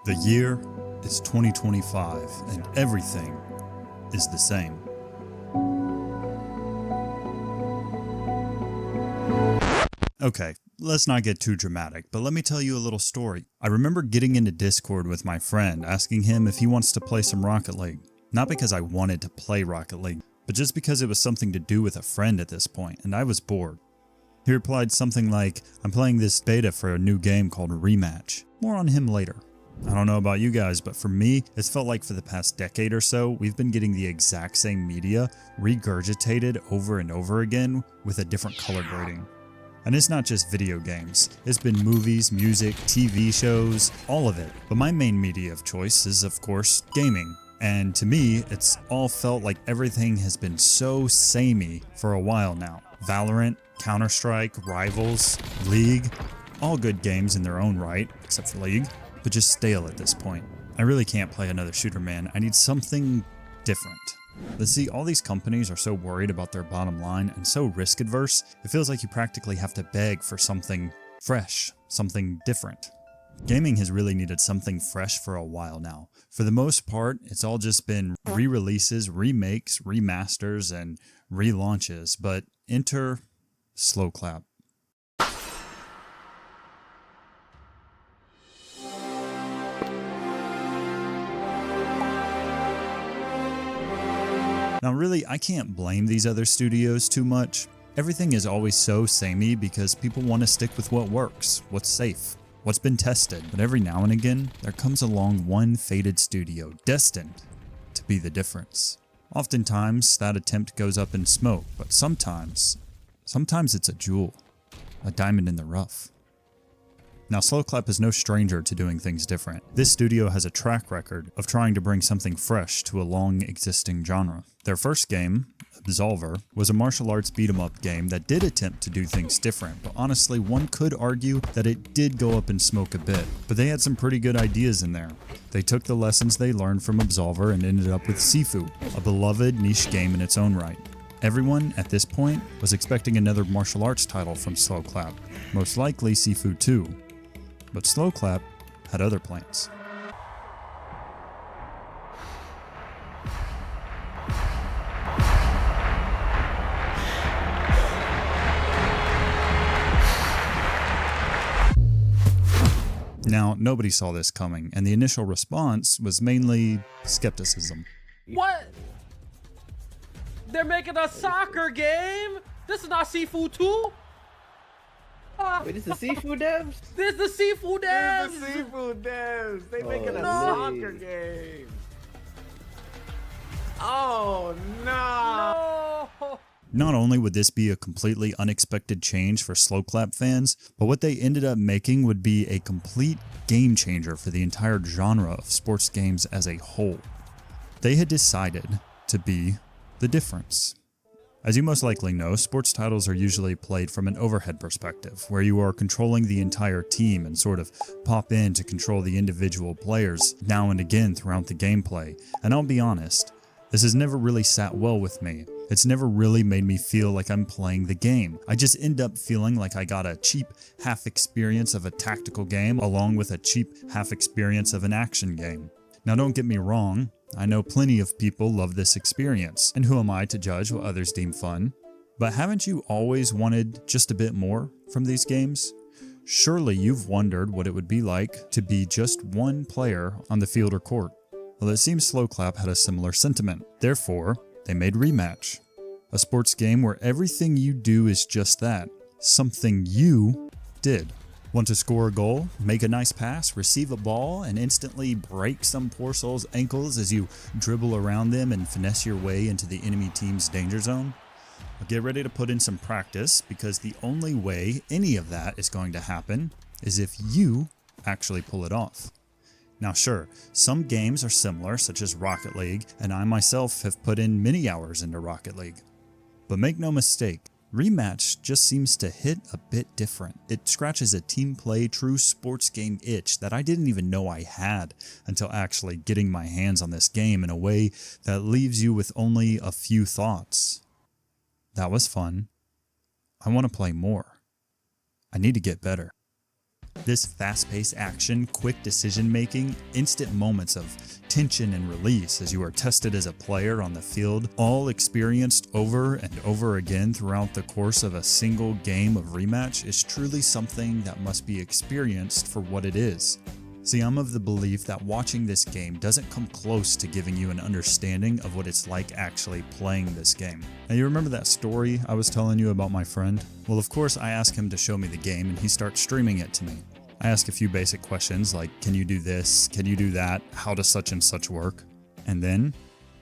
The year is 2025 and everything is the same. Okay, let's not get too dramatic, but let me tell you a little story. I remember getting into Discord with my friend, asking him if he wants to play some Rocket League. Not because I wanted to play Rocket League, but just because it was something to do with a friend at this point, and I was bored. He replied something like, "I'm playing this beta for a new game called Rematch. More on him later." I don't know about you guys, but for me, it's felt like for the past decade or so, we've been getting the exact same media regurgitated over and over again with a different color grading. And it's not just video games, it's been movies, music, TV shows, all of it. But my main media of choice is, of course, gaming. And to me, it's all felt like everything has been so samey for a while now. Valorant, Counter-Strike, Rivals, League, all good games in their own right, except for League, but just stale at this point. I really can't play another shooter, man. I need something different. But see, all these companies are so worried about their bottom line and so risk adverse, it feels like you practically have to beg for something fresh, something different. Gaming has really needed something fresh for a while now. For the most part, it's all just been re-releases, remakes, remasters, and relaunches, but enter slow clap. Now really, I can't blame these other studios too much. Everything is always so samey because people want to stick with what works, what's safe, what's been tested. But every now and again, there comes along one fated studio destined to be the difference. Oftentimes, that attempt goes up in smoke, but sometimes it's a jewel, a diamond in the rough. Now, Slowclap is no stranger to doing things different. This studio has a track record of trying to bring something fresh to a long-existing genre. Their first game, Absolver, was a martial arts beat-em-up game that did attempt to do things different, but honestly, one could argue that it did go up in smoke a bit. But they had some pretty good ideas in there. They took the lessons they learned from Absolver and ended up with Sifu, a beloved niche game in its own right. Everyone, at this point, was expecting another martial arts title from Slowclap, most likely Sifu 2. But Slowclap had other plans. Now, nobody saw this coming, and the initial response was mainly skepticism. What? They're making a soccer game? This is not Sifu 2? Wait, this is the seafood devs? This is the Sifu devs! This is the seafood devs. They making a no. soccer game. Oh no! No! Not only would this be a completely unexpected change for Slowclap fans, but what they ended up making would be a complete game changer for the entire genre of sports games as a whole. They had decided to be the difference. As you most likely know, sports titles are usually played from an overhead perspective, where you are controlling the entire team and sort of pop in to control the individual players now and again throughout the gameplay. And I'll be honest, this has never really sat well with me. It's never really made me feel like I'm playing the game. I just end up feeling like I got a cheap half experience of a tactical game along with a cheap half experience of an action game. Now don't get me wrong, I know plenty of people love this experience, and who am I to judge what others deem fun? But haven't you always wanted just a bit more from these games? Surely you've wondered what it would be like to be just one player on the field or court. Well, it seems Slowclap had a similar sentiment. Therefore, they made Rematch, a sports game where everything you do is just that, something you did. Want to score a goal, make a nice pass, receive a ball, and instantly break some poor soul's ankles as you dribble around them and finesse your way into the enemy team's danger zone? Well, get ready to put in some practice, because the only way any of that is going to happen is if you actually pull it off. Now sure, some games are similar, such as Rocket League, and I myself have put in many hours into Rocket League. But make no mistake, Rematch just seems to hit a bit different. It scratches a team play, true sports game itch that I didn't even know I had until actually getting my hands on this game in a way that leaves you with only a few thoughts. That was fun. I want to play more. I need to get better. This fast-paced action, quick decision-making, instant moments of tension and release as you are tested as a player on the field, all experienced over and over again throughout the course of a single game of Rematch, is truly something that must be experienced for what it is. See, I'm of the belief that watching this game doesn't come close to giving you an understanding of what it's like actually playing this game. Now, you remember that story I was telling you about my friend? Well, of course, I asked him to show me the game and he starts streaming it to me. I ask a few basic questions like, can you do this? Can you do that? How does such and such work? And then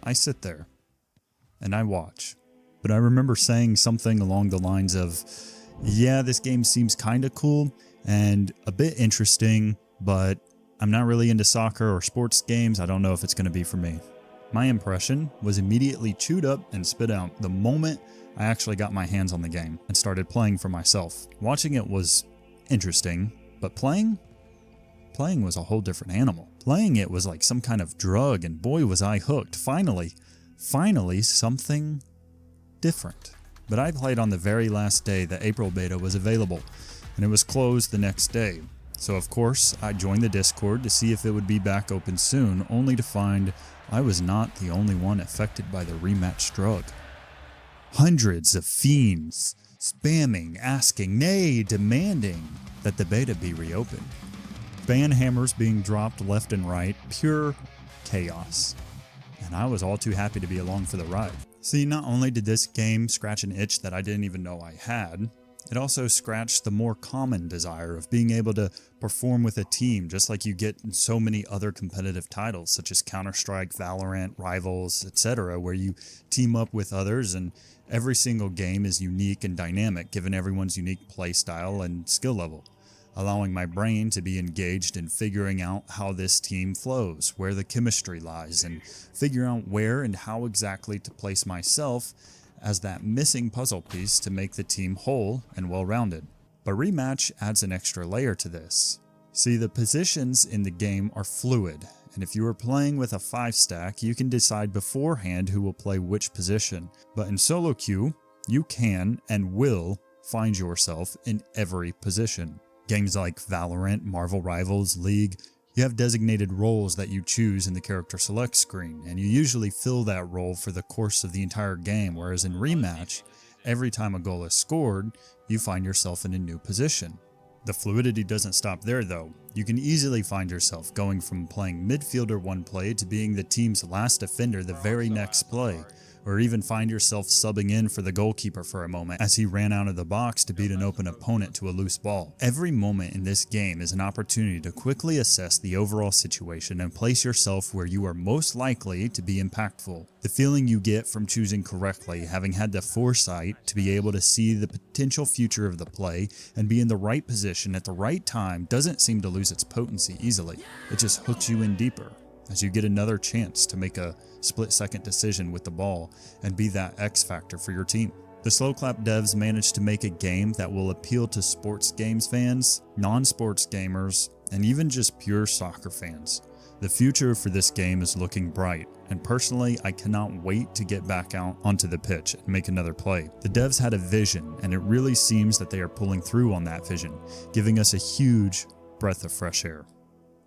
I sit there and I watch. But I remember saying something along the lines of, yeah, this game seems kind of cool and a bit interesting, but I'm not really into soccer or sports games. I don't know if it's going to be for me. My impression was immediately chewed up and spit out the moment I actually got my hands on the game and started playing for myself. Watching it was interesting, but playing was a whole different animal. Playing it was like some kind of drug, and boy was I hooked. Finally something different. But I played on the very last day the April beta was available, and it was closed the next day. So of course, I joined the Discord to see if it would be back open soon, only to find I was not the only one affected by the Rematch drug. Hundreds of fiends spamming, asking, nay, demanding that the beta be reopened. Ban hammers being dropped left and right, pure chaos. And I was all too happy to be along for the ride. See, not only did this game scratch an itch that I didn't even know I had, it also scratched the more common desire of being able to perform with a team, just like you get in so many other competitive titles such as Counter-Strike, Valorant, Rivals, etc., where you team up with others and every single game is unique and dynamic given everyone's unique playstyle and skill level, allowing my brain to be engaged in figuring out how this team flows, where the chemistry lies, and figure out where and how exactly to place myself as that missing puzzle piece to make the team whole and well-rounded. But Rematch adds an extra layer to this. See, the positions in the game are fluid, and if you are playing with a 5-stack, you can decide beforehand who will play which position. But in solo queue, you can and will find yourself in every position. Games like Valorant, Marvel Rivals, League, you have designated roles that you choose in the character select screen, and you usually fill that role for the course of the entire game, whereas in Rematch, every time a goal is scored, you find yourself in a new position. The fluidity doesn't stop there though. You can easily find yourself going from playing midfielder one play to being the team's last defender the very next play, or even find yourself subbing in for the goalkeeper for a moment as he ran out of the box to beat an open opponent to a loose ball. Every moment in this game is an opportunity to quickly assess the overall situation and place yourself where you are most likely to be impactful. The feeling you get from choosing correctly, having had the foresight to be able to see the potential future of the play and be in the right position at the right time, doesn't seem to lose its potency easily. It just hooks you in deeper as you get another chance to make a split-second decision with the ball and be that X factor for your team. The Slow Clap devs managed to make a game that will appeal to sports games fans, non-sports gamers, and even just pure soccer fans. The future for this game is looking bright, and personally, I cannot wait to get back out onto the pitch and make another play. The devs had a vision, and it really seems that they are pulling through on that vision, giving us a huge breath of fresh air.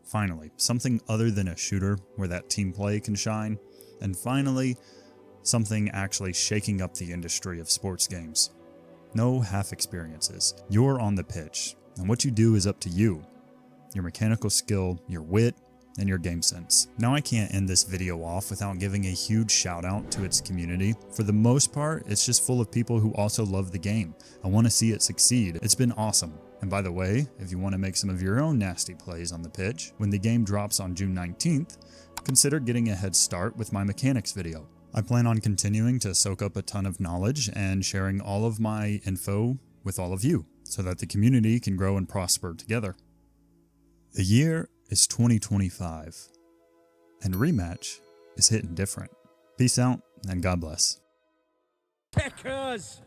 Finally, something other than a shooter where that team play can shine. And finally, something actually shaking up the industry of sports games. No half experiences. You're on the pitch, and what you do is up to you. Your mechanical skill, your wit, and your game sense. Now I can't end this video off without giving a huge shout out to its community. For the most part, it's just full of people who also love the game. I want to see it succeed. It's been awesome. And by the way, if you want to make some of your own nasty plays on the pitch, when the game drops on June 19th, consider getting a head start with my mechanics video. I plan on continuing to soak up a ton of knowledge and sharing all of my info with all of you, so that the community can grow and prosper together. The year is 2025, and Rematch is hitting different. Peace out, and God bless. Kickers!